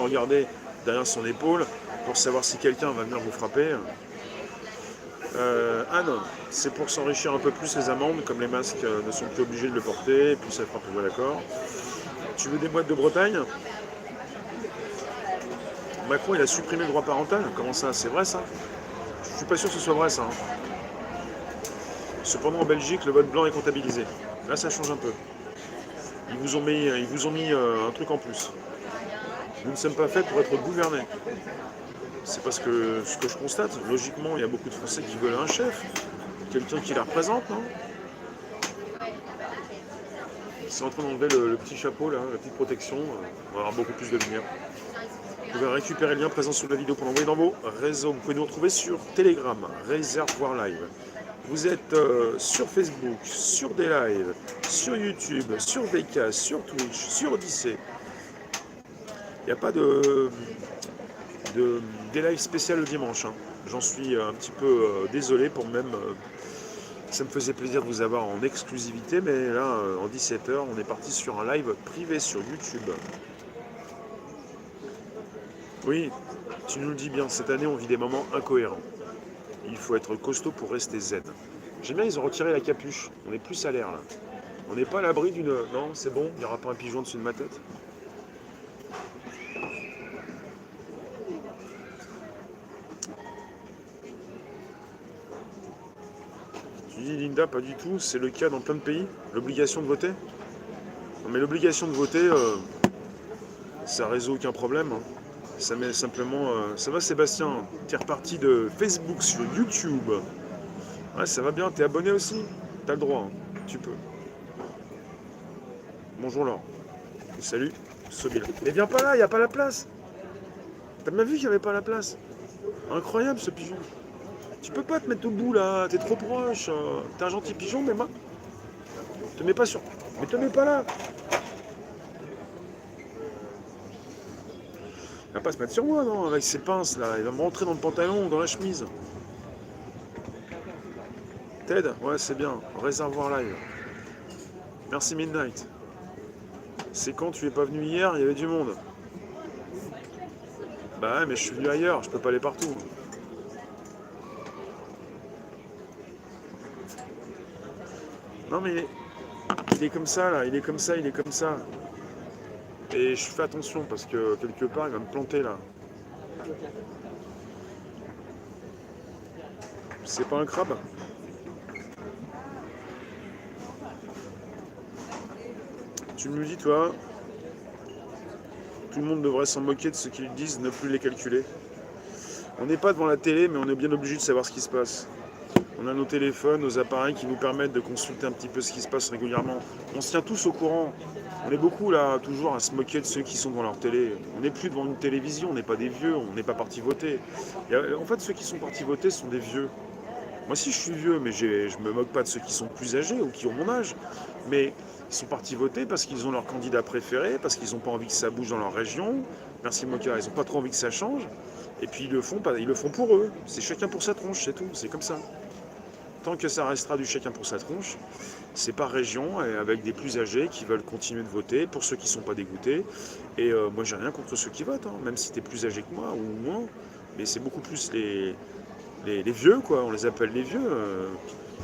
regarder derrière son épaule pour savoir si quelqu'un va venir vous frapper. Anne, c'est pour s'enrichir un peu plus les amendes, comme les masques ne sont plus obligés de le porter, et puis ça fera plus d'accord. Tu veux des boîtes de Bretagne? Macron, il a supprimé le droit parental. Comment ça? C'est vrai ça? Je suis pas sûr que ce soit vrai ça, hein. Cependant, en Belgique, le vote blanc est comptabilisé. Là, ça change un peu. Ils vous ont mis un truc en plus. Nous ne sommes pas faits pour être gouvernés. C'est parce que ce que je constate, logiquement, il y a beaucoup de Français qui veulent un chef, quelqu'un qui les représente, non? C'est en train d'enlever le petit chapeau, là, la petite protection. On va avoir beaucoup plus de lumière. Vous pouvez récupérer le lien présent sous la vidéo pour l'envoyer dans vos réseaux. Vous pouvez nous retrouver sur Telegram, Réservoir Live. Vous êtes sur Facebook, sur des lives, sur YouTube, sur VK, sur Twitch, sur Odyssey. Il n'y a pas des lives spéciaux le dimanche, hein. J'en suis un petit peu désolé pour même. Ça me faisait plaisir de vous avoir en exclusivité, mais là, en 17h, on est parti sur un live privé sur YouTube. Oui, tu nous le dis bien, cette année, on vit des moments incohérents. Il faut être costaud pour rester zen. J'aime bien, ils ont retiré la capuche. On est plus à l'air, là. On n'est pas à l'abri d'une... Non, c'est bon, il n'y aura pas un pigeon dessus de ma tête. Tu dis, Linda, pas du tout. C'est le cas dans plein de pays. L'obligation de voter. Non, mais l'obligation de voter, ça résout aucun problème, hein. Ça met simplement... Ça va, Sébastien? T'es reparti de Facebook sur YouTube. Ouais, ça va bien. T'es abonné aussi? T'as le droit, hein. Tu peux. Bonjour Laure. Salut, Sobil. Mais viens pas là, il n'y a pas la place. T'as bien vu qu'il n'y avait pas la place? Incroyable ce pigeon. Tu peux pas te mettre au bout là, t'es trop proche. T'es un gentil pigeon, mais moi. Te mets pas sur. Mais te mets pas là. Il va pas se mettre sur moi, non, avec ses pinces là. Il va me rentrer dans le pantalon ou dans la chemise. Ted, ouais, c'est bien. Réservoir live. Merci Midnight. C'est quand tu es pas venu hier, il y avait du monde. Bah ouais, mais je suis venu ailleurs, je peux pas aller partout. Non mais il est comme ça là, il est comme ça, il est comme ça. Et je fais attention parce que quelque part il va me planter là. C'est pas un crabe? Tu me le dis toi, tout le monde devrait s'en moquer de ce qu'ils disent, ne plus les calculer. On n'est pas devant la télé, mais on est bien obligé de savoir ce qui se passe. On a nos téléphones, nos appareils qui nous permettent de consulter un petit peu ce qui se passe régulièrement. On se tient tous au courant. On est beaucoup là, toujours à se moquer de ceux qui sont devant leur télé. On n'est plus devant une télévision, on n'est pas des vieux, on n'est pas partis voter. En fait, ceux qui sont partis voter sont des vieux. Moi aussi, je suis vieux, mais je me moque pas de ceux qui sont plus âgés ou qui ont mon âge. Mais ils sont partis voter parce qu'ils ont leur candidat préféré, parce qu'ils n'ont pas envie que ça bouge dans leur région. Merci Moka, ils n'ont pas trop envie que ça change. Et puis ils le font pour eux. C'est chacun pour sa tronche, c'est tout. C'est comme ça. Tant que ça restera du chacun pour sa tronche, c'est par région, et avec des plus âgés qui veulent continuer de voter, pour ceux qui ne sont pas dégoûtés. Et moi, j'ai rien contre ceux qui votent, hein, même si tu es plus âgé que moi ou moins. Mais c'est beaucoup plus les vieux, quoi. On les appelle les vieux.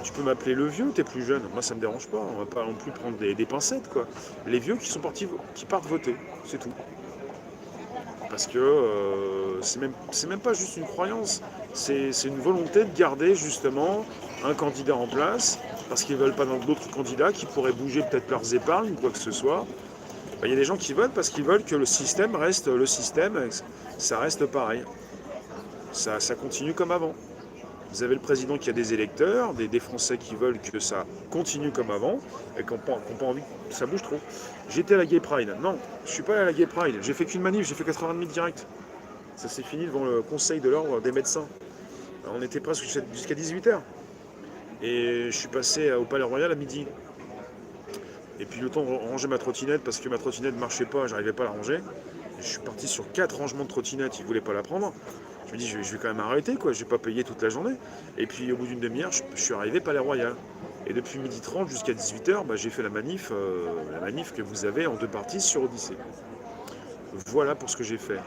Tu peux m'appeler le vieux, t'es plus jeune. Moi, ça me dérange pas. On va pas non plus prendre des pincettes, quoi. Les vieux qui partent voter, c'est tout. Parce que c'est même pas juste une croyance, c'est une volonté de garder justement un candidat en place, parce qu'ils ne veulent pas d'autres candidats qui pourraient bouger peut-être leurs épargnes ou quoi que ce soit. Il y a des gens qui votent parce qu'ils veulent que le système reste le système, ça reste pareil. Ça continue comme avant. Vous avez le président qui a des électeurs, des Français qui veulent que ça continue comme avant, et qui n'ont pas envie que ça bouge trop. J'étais à la Gay Pride. Non, je ne suis pas allé à la Gay Pride. J'ai fait qu'une manif, j'ai fait 4h30 direct. Ça s'est fini devant le conseil de l'ordre des médecins. On était presque jusqu'à 18h. Et je suis passé au Palais Royal à midi. Et puis le temps de ranger ma trottinette, parce que ma trottinette ne marchait pas, j'arrivais pas à la ranger. Je suis parti sur 4 rangements de trottinette, ils ne voulaient pas la prendre. Je me dis, je vais quand même arrêter, quoi. Je vais pas payer toute la journée. Et puis au bout d'une demi-heure, je suis arrivé Palais Royal. Et depuis 12h30 jusqu'à 18h, j'ai fait la manif que vous avez en 2 parties sur Odyssée. Voilà pour ce que j'ai fait.